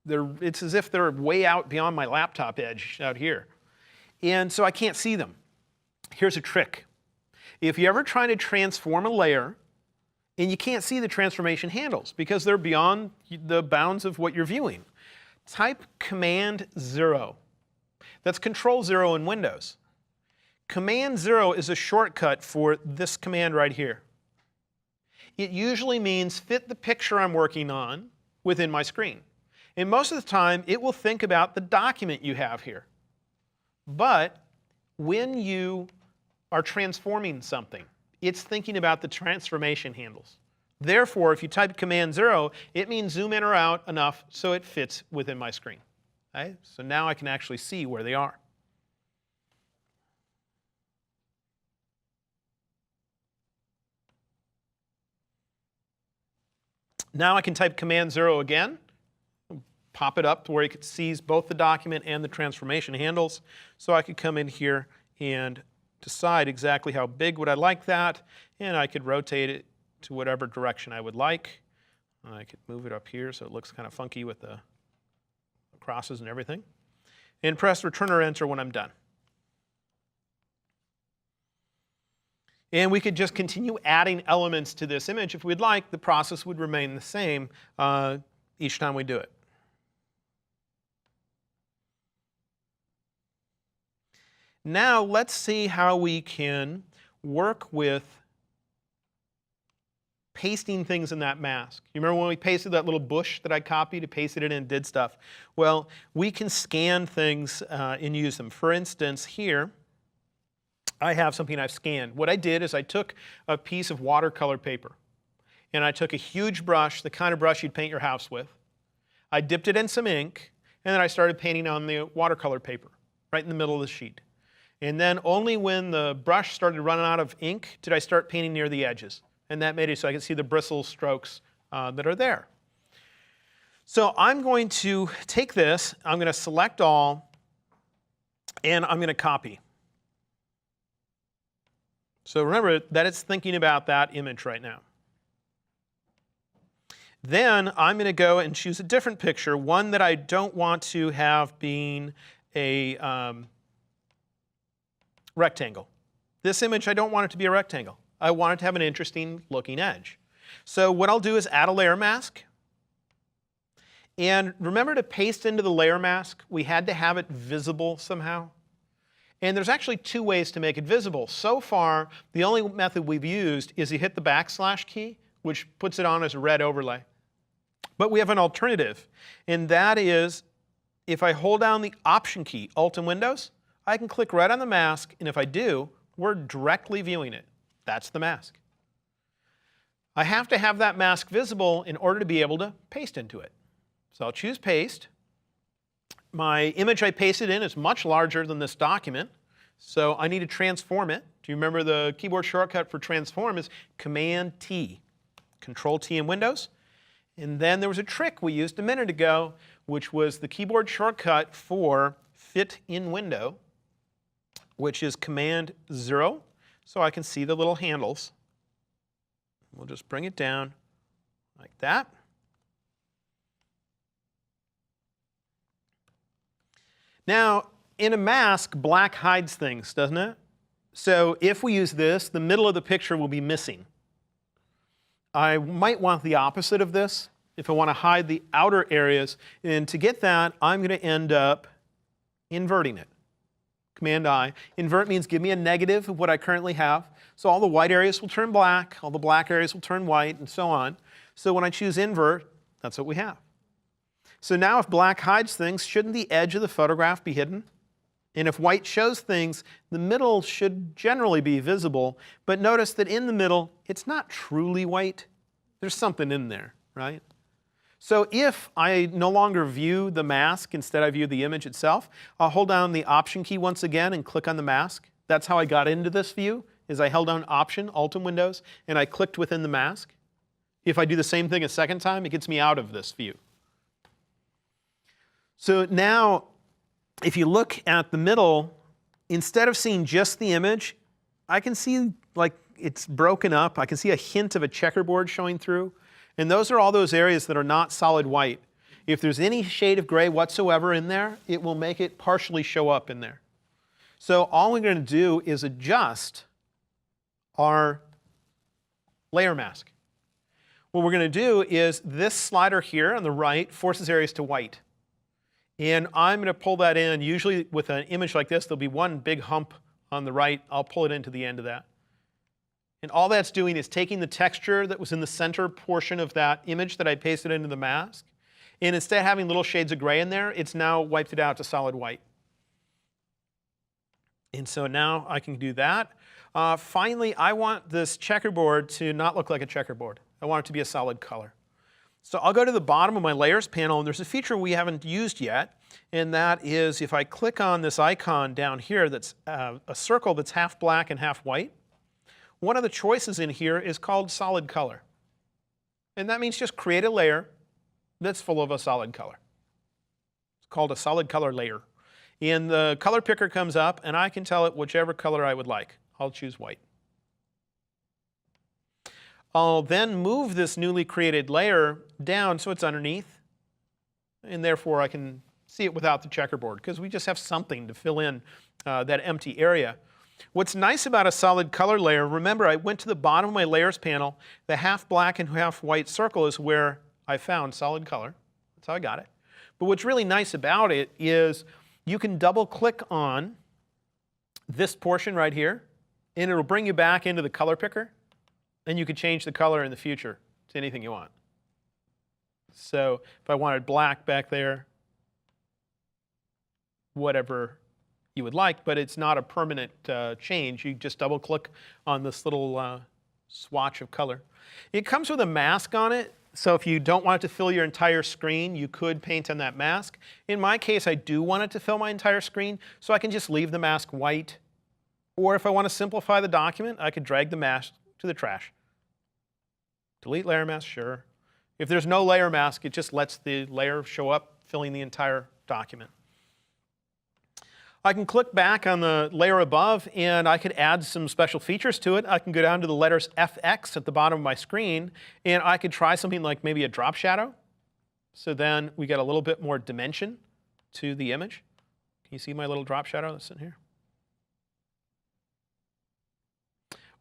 It's as if they're way out beyond my laptop edge out here. And so I can't see them. Here's a trick. If you ever try to transform a layer and you can't see the transformation handles because they're beyond the bounds of what you're viewing, type Command-0. That's Control-0 in Windows. Command-0 is a shortcut for this command right here. It usually means fit the picture I'm working on within my screen. And most of the time, it will think about the document you have here. But when you are transforming something, it's thinking about the transformation handles. Therefore, if you type Command-0, it means zoom in or out enough so it fits within my screen. Okay? So now I can actually see where they are. Now I can type Command-0 again, pop it up to where it sees both the document and the transformation handles. So I could come in here and decide exactly how big would I like that, and I could rotate it to whatever direction I would like. I could move it up here so it looks kind of funky with the crosses and everything. And press Return or Enter when I'm done. And we could just continue adding elements to this image if we'd like. The process would remain the same each time we do it. Now let's see how we can work with pasting things in that mask. You remember when we pasted that little bush that I copied, it pasted it in and did stuff? Well, we can scan things and use them. For instance, here, I have something I've scanned. What I did is I took a piece of watercolor paper, and I took a huge brush, the kind of brush you'd paint your house with. I dipped it in some ink, and then I started painting on the watercolor paper, right in the middle of the sheet. And then only when the brush started running out of ink did I start painting near the edges. And that made it so I could see the bristle strokes that are there. So I'm going to take this, I'm going to select all, and I'm going to copy. So remember that it's thinking about that image right now. Then I'm going to go and choose a different picture, one that I don't want to have being a rectangle. This image, I don't want it to be a rectangle. I want it to have an interesting looking edge. So what I'll do is add a layer mask. And remember to paste into the layer mask, we had to have it visible somehow. And there's actually two ways to make it visible. So far, the only method we've used is you hit the backslash key, which puts it on as a red overlay. But we have an alternative, and that is if I hold down the Option key, Alt and Windows, I can click right on the mask, and if I do, we're directly viewing it. That's the mask. I have to have that mask visible in order to be able to paste into it. So I'll choose Paste. My image I pasted in is much larger than this document, so I need to transform it. Do you remember the keyboard shortcut for transform is Command-T, Control-T in Windows? And then there was a trick we used a minute ago, which was the keyboard shortcut for Fit in Window, which is Command-0, so I can see the little handles. We'll just bring it down like that. Now, in a mask, black hides things, doesn't it? So if we use this, the middle of the picture will be missing. I might want the opposite of this if I want to hide the outer areas. And to get that, I'm going to end up inverting it. Command-I. Invert means give me a negative of what I currently have. So all the white areas will turn black, all the black areas will turn white, and so on. So when I choose invert, that's what we have. So now if black hides things, shouldn't the edge of the photograph be hidden? And if white shows things, the middle should generally be visible. But notice that in the middle, it's not truly white. There's something in there, right? So if I no longer view the mask, instead I view the image itself, I'll hold down the Option key once again and click on the mask. That's how I got into this view, is I held down Option, Alt and Windows, and I clicked within the mask. If I do the same thing a second time, it gets me out of this view. So now, if you look at the middle, instead of seeing just the image, I can see like it's broken up. I can see a hint of a checkerboard showing through. And those are all those areas that are not solid white. If there's any shade of gray whatsoever in there, it will make it partially show up in there. So all we're going to do is adjust our layer mask. What we're going to do is this slider here on the right forces areas to white. And I'm going to pull that in. Usually with an image like this, there'll be one big hump on the right. I'll pull it into the end of that. And all that's doing is taking the texture that was in the center portion of that image that I pasted into the mask, and instead of having little shades of gray in there, it's now wiped it out to solid white. And so now I can do that. Finally, I want this checkerboard to not look like a checkerboard. I want it to be a solid color. So I'll go to the bottom of my Layers panel, and there's a feature we haven't used yet, and that is if I click on this icon down here that's a circle that's half black and half white, one of the choices in here is called Solid Color. And that means just create a layer that's full of a solid color. It's called a Solid Color layer. And the color picker comes up, and I can tell it whichever color I would like. I'll choose white. I'll then move this newly created layer down so it's underneath, and therefore I can see it without the checkerboard because we just have something to fill in that empty area. What's nice about a solid color layer, remember I went to the bottom of my Layers panel. The half black and half white circle is where I found solid color. That's how I got it. But what's really nice about it is you can double click on this portion right here, and it'll bring you back into the color picker. And you could change the color in the future to anything you want. So if I wanted black back there, whatever you would like, but it's not a permanent change. You just double click on this little swatch of color. It comes with a mask on it, so if you don't want it to fill your entire screen, you could paint on that mask. In my case, I do want it to fill my entire screen, so I can just leave the mask white. Or if I want to simplify the document, I could drag the mask to the trash. Delete layer mask, sure. If there's no layer mask, it just lets the layer show up, filling the entire document. I can click back on the layer above and I could add some special features to it. I can go down to the letters FX at the bottom of my screen and I could try something like maybe a drop shadow. So then we get a little bit more dimension to the image. Can you see my little drop shadow that's in here?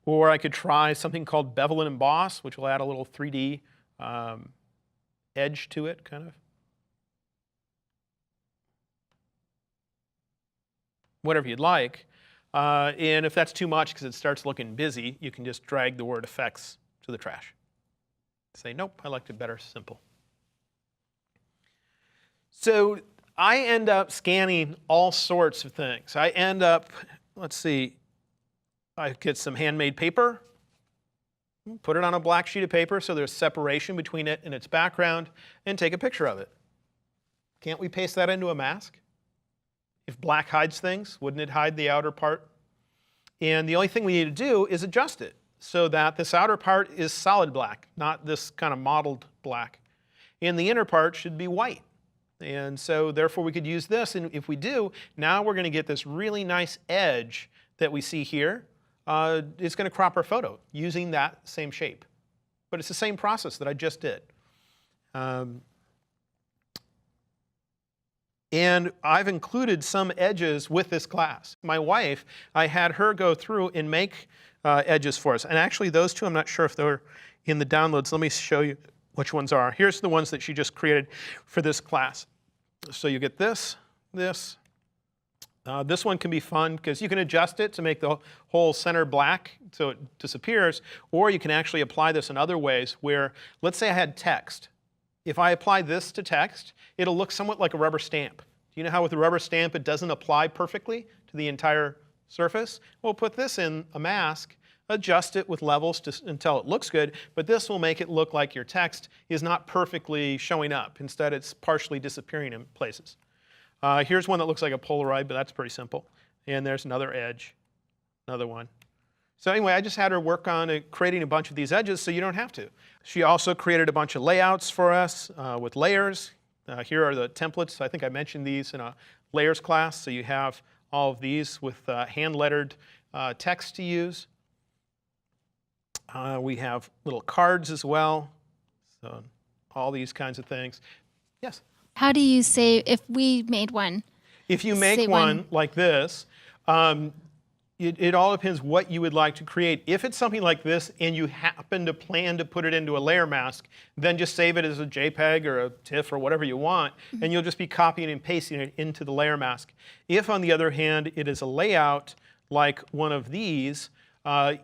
Or I could try something called bevel and emboss, which will add a little 3D edge to it, kind of. Whatever you'd like. And if that's too much because it starts looking busy, you can just drag the word effects to the trash. Say, nope, I liked it better simple. So I end up scanning all sorts of things. I end up, let's see, I get some handmade paper, put it on a black sheet of paper so there's separation between it and its background, and take a picture of it. Can't we paste that into a mask? If black hides things, wouldn't it hide the outer part? And the only thing we need to do is adjust it so that this outer part is solid black, not this kind of mottled black. And the inner part should be white. And so therefore we could use this, and if we do, now we're going to get this really nice edge that we see here. It's going to crop our photo using that same shape. But it's the same process that I just did. And I've included some edges with this class. My wife, I had her go through and make edges for us. And actually those two, I'm not sure if they're in the downloads. Let me show you which ones are. Here's the ones that she just created for this class. So you get this. This one can be fun because you can adjust it to make the whole center black so it disappears, or you can actually apply this in other ways where, let's say I had text. If I apply this to text, it'll look somewhat like a rubber stamp. Do you know how with a rubber stamp it doesn't apply perfectly to the entire surface? We'll put this in a mask, adjust it with levels until it looks good, but this will make it look like your text is not perfectly showing up. Instead, it's partially disappearing in places. Here's one that looks like a Polaroid, but that's pretty simple. And there's another edge, another one. So anyway, I just had her work on creating a bunch of these edges so you don't have to. She also created a bunch of layouts for us with layers. Here are the templates. I think I mentioned these in a layers class. So you have all of these with hand-lettered text to use. We have little cards as well. So all these kinds of things. Yes? How do you say, if we made one? If you make one like this, it all depends what you would like to create. If it's something like this and you happen to plan to put it into a layer mask, then just save it as a JPEG or a TIFF or whatever you want, and you'll just be copying and pasting it into the layer mask. If, on the other hand, it is a layout like one of these,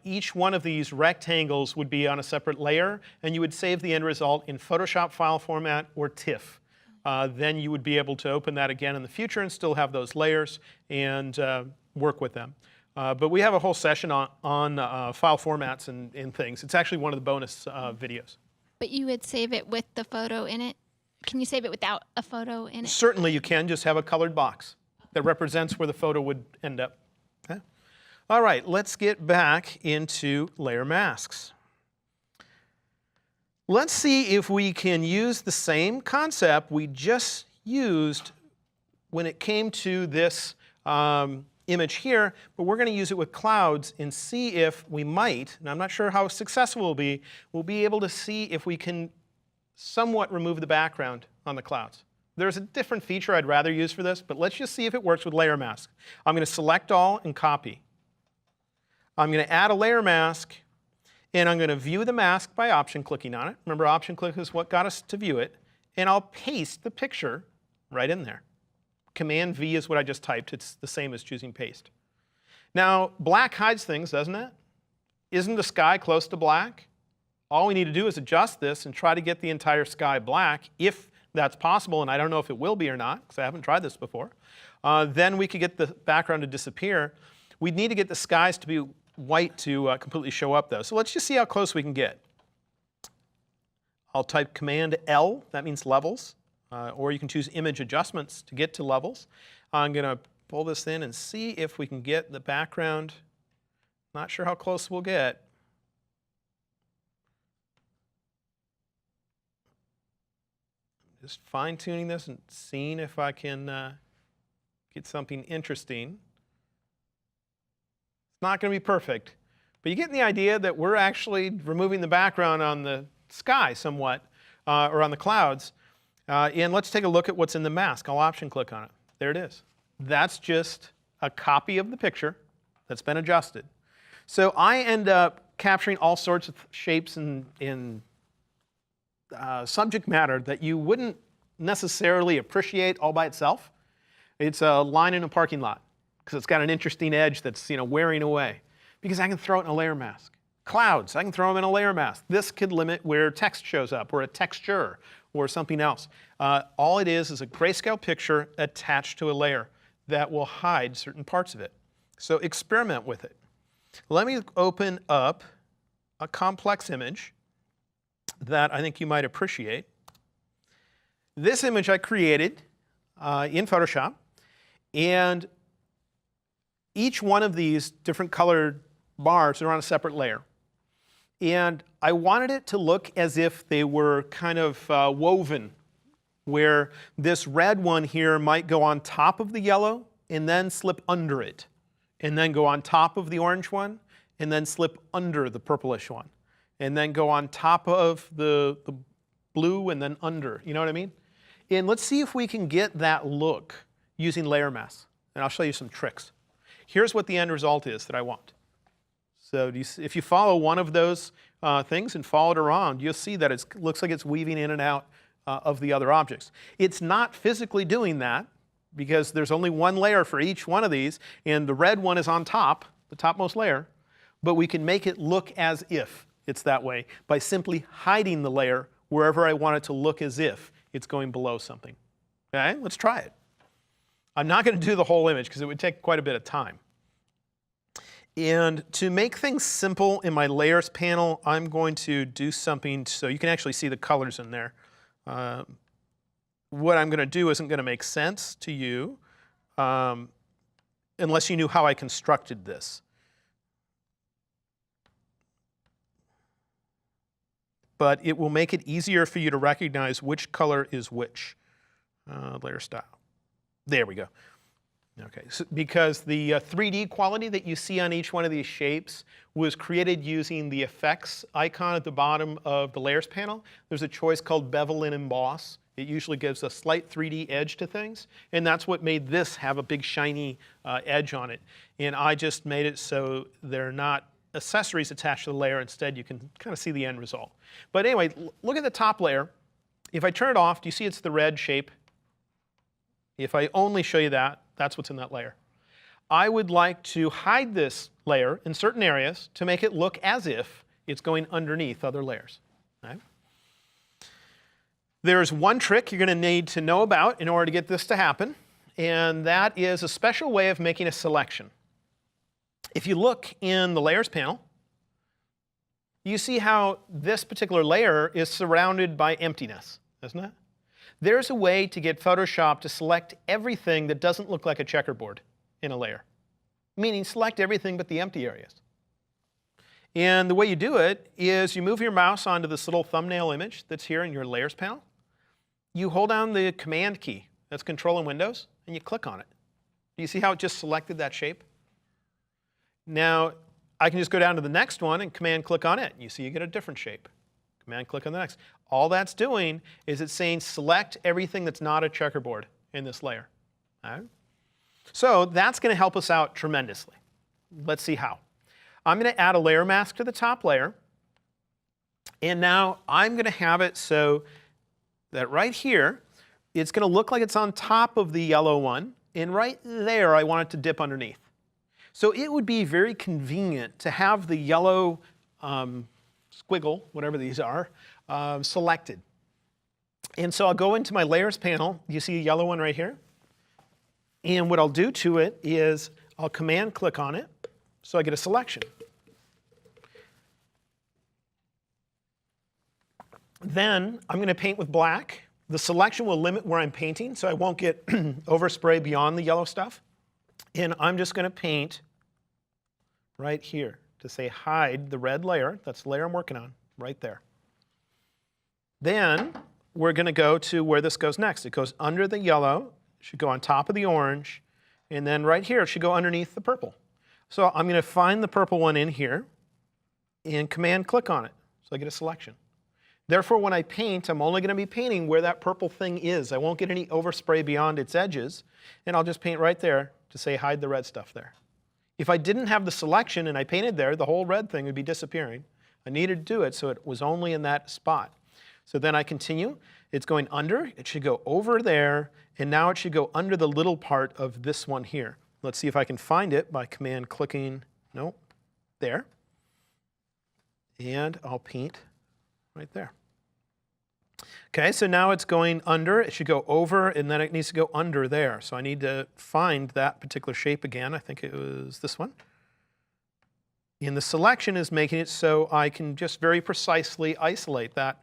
each one of these rectangles would be on a separate layer, and you would save the end result in Photoshop file format or TIFF. Then you would be able to open that again in the future and still have those layers and work with them. But we have a whole session on file formats and things. It's actually one of the bonus videos. But you would save it with the photo in it? Can you save it without a photo in it? Certainly you can. Just have a colored box that represents where the photo would end up. Okay? All right, let's get back into layer masks. Let's see if we can use the same concept we just used when it came to this image here, but we're going to use it with clouds and see if we might, and I'm not sure how successful we'll be able to see if we can somewhat remove the background on the clouds. There's a different feature I'd rather use for this, but let's just see if it works with layer mask. I'm going to select all and copy. I'm going to add a layer mask, and I'm going to view the mask by option clicking on it. Remember, option click is what got us to view it. And I'll paste the picture right in there. Command V is what I just typed. It's the same as choosing paste. Now, black hides things, doesn't it? Isn't the sky close to black? All we need to do is adjust this and try to get the entire sky black, if that's possible, and I don't know if it will be or not, because I haven't tried this before. Then we could get the background to disappear. We'd need to get the skies to be white to completely show up, though. So let's just see how close we can get. I'll type Command L, that means levels, or you can choose image adjustments to get to levels. I'm going to pull this in and see if we can get the background. Not sure how close we'll get. Just fine-tuning this and seeing if I can get something interesting. It's not going to be perfect, but you get the idea that we're actually removing the background on the sky somewhat, or on the clouds. And let's take a look at what's in the mask. I'll option click on it. There it is. That's just a copy of the picture that's been adjusted. So I end up capturing all sorts of shapes in subject matter that you wouldn't necessarily appreciate all by itself. It's a line in a parking lot because it's got an interesting edge that's wearing away. Because I can throw it in a layer mask. Clouds, I can throw them in a layer mask. This could limit where text shows up, or a texture, or something else. All it is a grayscale picture attached to a layer that will hide certain parts of it. So experiment with it. Let me open up a complex image that I think you might appreciate. This image I created in Photoshop, and each one of these different colored bars are on a separate layer. And I wanted it to look as if they were kind of woven, where this red one here might go on top of the yellow and then slip under it, and then go on top of the orange one and then slip under the purplish one, and then go on top of the blue and then under. You know what I mean? And let's see if we can get that look using layer masks. And I'll show you some tricks. Here's what the end result is that I want. So if you follow one of those things and follow it around, you'll see that it looks like it's weaving in and out of the other objects. It's not physically doing that because there's only one layer for each one of these, and the red one is on top, the topmost layer, but we can make it look as if it's that way by simply hiding the layer wherever I want it to look as if it's going below something. Okay, let's try it. I'm not going to do the whole image because it would take quite a bit of time. And to make things simple in my layers panel, I'm going to do something so you can actually see the colors in there. What I'm going to do isn't going to make sense to you unless you knew how I constructed this. But it will make it easier for you to recognize which color is which. Layer style. There we go. Okay, so because the 3D quality that you see on each one of these shapes was created using the effects icon at the bottom of the layers panel. There's a choice called bevel and emboss. It usually gives a slight 3D edge to things, and that's what made this have a big shiny edge on it. And I just made it so they're not accessories attached to the layer. Instead, you can kind of see the end result. But anyway, look at the top layer. If I turn it off, do you see it's the red shape? If I only show you that, that's what's in that layer. I would like to hide this layer in certain areas to make it look as if it's going underneath other layers. Okay? There's one trick you're going to need to know about in order to get this to happen, and that is a special way of making a selection. If you look in the layers panel, you see how this particular layer is surrounded by emptiness, isn't it? There's a way to get Photoshop to select everything that doesn't look like a checkerboard in a layer, meaning select everything but the empty areas. And the way you do it is you move your mouse onto this little thumbnail image that's here in your layers panel. You hold down the Command key, that's Control in Windows, and you click on it. Do you see how it just selected that shape? Now, I can just go down to the next one and Command click on it. You see you get a different shape. Command click on the next. All that's doing is it's saying select everything that's not a checkerboard in this layer. All right? So that's going to help us out tremendously. Let's see how. I'm going to add a layer mask to the top layer. And now I'm going to have it so that right here, it's going to look like it's on top of the yellow one. And right there, I want it to dip underneath. So it would be very convenient to have the yellow squiggle, whatever these are, selected. And so I'll go into my layers panel. You see a yellow one right here? And what I'll do to it is I'll Command click on it so I get a selection. Then I'm going to paint with black. The selection will limit where I'm painting, so I won't get overspray beyond the yellow stuff. And I'm just going to paint right here to say hide the red layer. That's the layer I'm working on, right there. Then we're going to go to where this goes next. It goes under the yellow, should go on top of the orange, And then right here, it should go underneath the purple. So I'm going to find the purple one in here and command click on it. So I get a selection. Therefore, when I paint, I'm only going to be painting where that purple thing is. I won't get any overspray beyond its edges. And I'll just paint right there to say hide the red stuff there. If I didn't have the selection and I painted there, the whole red thing would be disappearing. I needed to do it so it was only in that spot. So then I continue. It's going under. It should go over there. And now it should go under the little part of this one here. Let's see if I can find it by command clicking. Nope. There. And I'll paint right there. Okay, so now it's going under. It should go over, and then it needs to go under there. So I need to find that particular shape again. I think it was this one. And the selection is making it so I can just very precisely isolate that.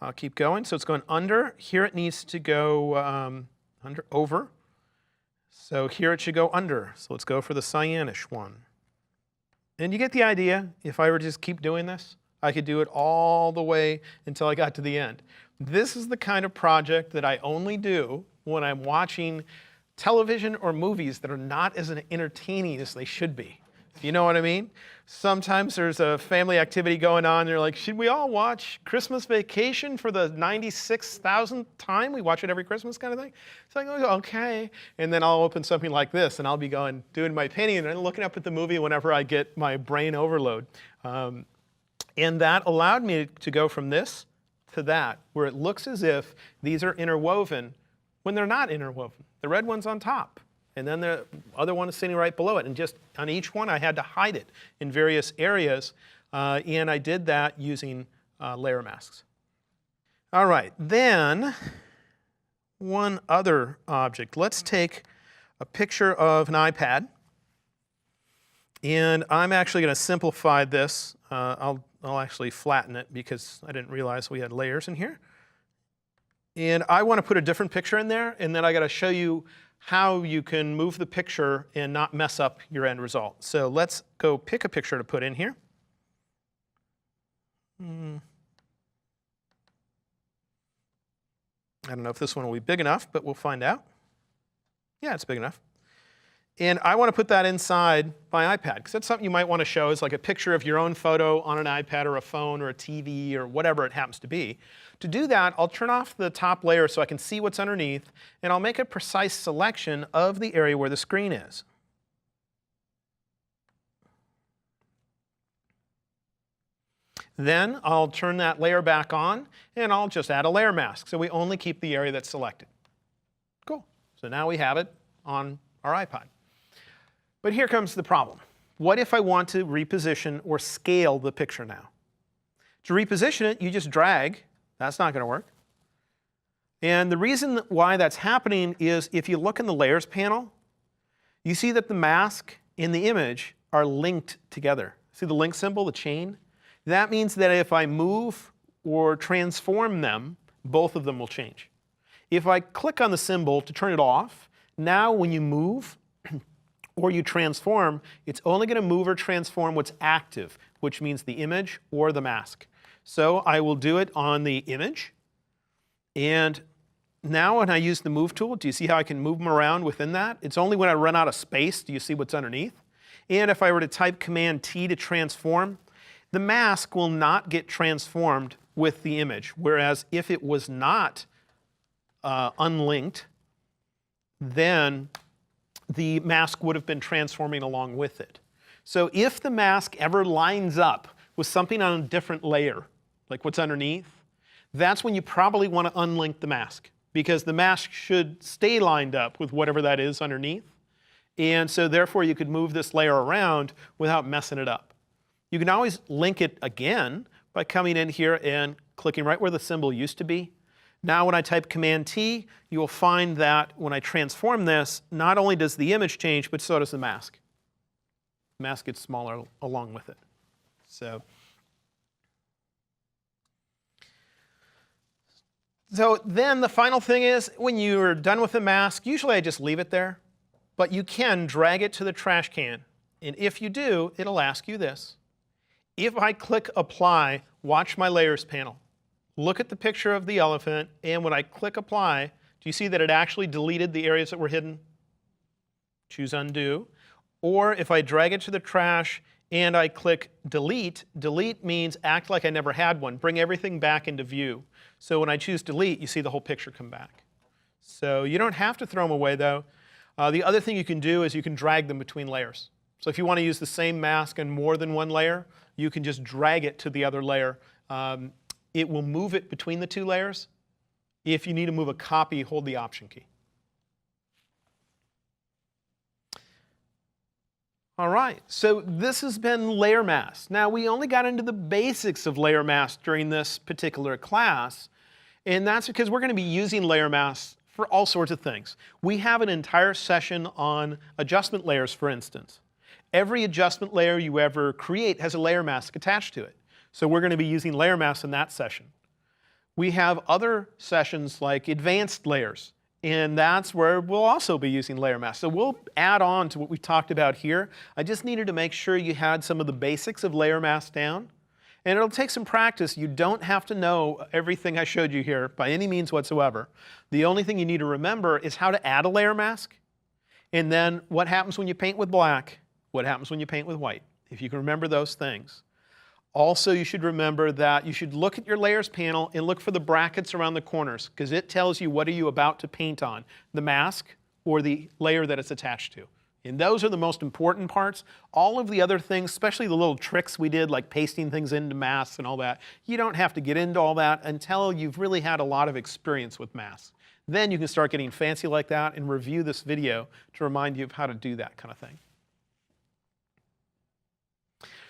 I'll keep going. So it's going under. Here it needs to go over. So here it should go under. So let's go for the cyanish one. And you get the idea. If I were to just keep doing this, I could do it all the way until I got to the end. This is the kind of project that I only do when I'm watching television or movies that are not as entertaining as they should be. You know what I mean? Sometimes there's a family activity going on, and they're like, should we all watch Christmas Vacation for the 96,000th time? We watch it every Christmas kind of thing. It's like, okay. And then I'll open something like this, and I'll be doing my painting, and I'm looking up at the movie whenever I get my brain overload. And that allowed me to go from this to that, where it looks as if these are interwoven when they're not interwoven. The red one's on top, and then the other one is sitting right below it. And just on each one, I had to hide it in various areas, and I did that using layer masks. All right, then one other object. Let's take a picture of an iPad, and I'm actually going to simplify this. I'll actually flatten it because I didn't realize we had layers in here. And I want to put a different picture in there, and then I got to show you how you can move the picture and not mess up your end result. So let's go pick a picture to put in here. I don't know if this one will be big enough, but we'll find out. Yeah, it's big enough. And I want to put that inside my iPad, because that's something you might want to show is like a picture of your own photo on an iPad or a phone or a TV or whatever it happens to be. To do that, I'll turn off the top layer so I can see what's underneath, and I'll make a precise selection of the area where the screen is. Then I'll turn that layer back on, and I'll just add a layer mask, so we only keep the area that's selected. Cool. So now we have it on our iPod. But here comes the problem. What if I want to reposition or scale the picture now? To reposition it, you just drag. That's not going to work. And the reason why that's happening is if you look in the Layers panel, you see that the mask and the image are linked together. See the link symbol, the chain? That means that if I move or transform them, both of them will change. If I click on the symbol to turn it off, now when you move or you transform, it's only going to move or transform what's active, which means the image or the mask. So I will do it on the image. And now when I use the Move tool, do you see how I can move them around within that? It's only when I run out of space do you see what's underneath. And if I were to type Command T to transform, the mask will not get transformed with the image. Whereas if it was not unlinked, then the mask would have been transforming along with it. So if the mask ever lines up with something on a different layer, like what's underneath, that's when you probably want to unlink the mask, because the mask should stay lined up with whatever that is underneath. And so therefore you could move this layer around without messing it up. You can always link it again by coming in here and clicking right where the symbol used to be. Now when I type Command T, you will find that when I transform this, not only does the image change, but so does the mask. The mask gets smaller along with it. So then the final thing is, when you're done with the mask, usually I just leave it there, but you can drag it to the trash can. And if you do, it'll ask you this. If I click Apply, watch my Layers panel. Look at the picture of the elephant, and when I click Apply, do you see that it actually deleted the areas that were hidden? choose undo. Or if I drag it to the trash and I click delete, delete means act like I never had one. Bring everything back into view. So when I choose delete, you see the whole picture come back. So you don't have to throw them away though. The other thing you can do is you can drag them between layers. So if you want to use the same mask on more than one layer, you can just drag it to the other layer. It will move it between the two layers. If you need to move a copy, hold the Option key. All right, so this has been layer mask. Now, we only got into the basics of layer mask during this particular class, and that's because we're going to be using layer masks for all sorts of things. We have an entire session on adjustment layers, for instance. Every adjustment layer you ever create has a layer mask attached to it. So we're going to be using layer masks in that session. We have other sessions like advanced layers, and that's where we'll also be using layer masks. So we'll add on to what we talked about here. I just needed to make sure you had some of the basics of layer masks down. And it'll take some practice. You don't have to know everything I showed you here by any means whatsoever. The only thing you need to remember is how to add a layer mask, and then what happens when you paint with black, what happens when you paint with white, if you can remember those things. Also, you should remember that you should look at your layers panel and look for the brackets around the corners, because it tells you what are you about to paint on, the mask or the layer that it's attached to. And those are the most important parts. All of the other things, especially the little tricks we did, like pasting things into masks and all that, you don't have to get into all that until you've really had a lot of experience with masks. Then you can start getting fancy like that and review this video to remind you of how to do that kind of thing.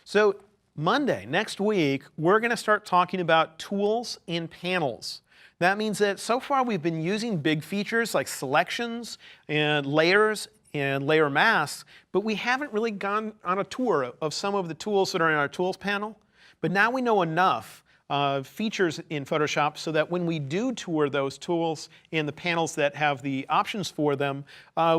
So Monday, next week, we're going to start talking about tools and panels. That means that so far we've been using big features like selections and layers and layer masks, but we haven't really gone on a tour of some of the tools that are in our tools panel. But now we know enough features in Photoshop so that when we do tour those tools and the panels that have the options for them,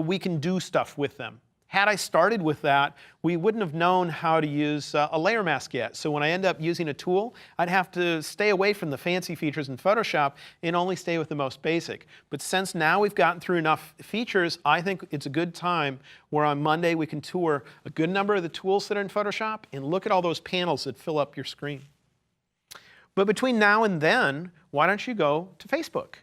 we can do stuff with them. Had I started with that, we wouldn't have known how to use a layer mask yet. So when I end up using a tool, I'd have to stay away from the fancy features in Photoshop and only stay with the most basic. But since now we've gotten through enough features, I think it's a good time where on Monday we can tour a good number of the tools that are in Photoshop and look at all those panels that fill up your screen. But between now and then, why don't you go to Facebook?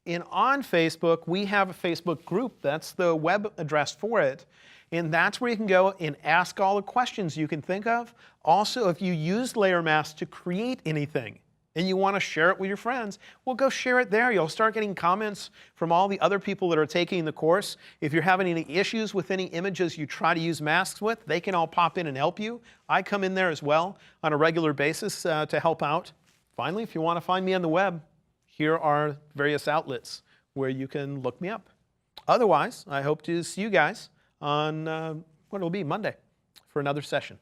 And on Facebook, we have a Facebook group. That's the web address for it. And that's where you can go and ask all the questions you can think of. Also, if you use layer masks to create anything and you want to share it with your friends, well, go share it there. You'll start getting comments from all the other people that are taking the course. If you're having any issues with any images you try to use masks with, they can all pop in and help you. I come in there as well on a regular basis to help out. Finally, if you want to find me on the web, here are various outlets where you can look me up. Otherwise, I hope to see you guys on what it'll be Monday for another session.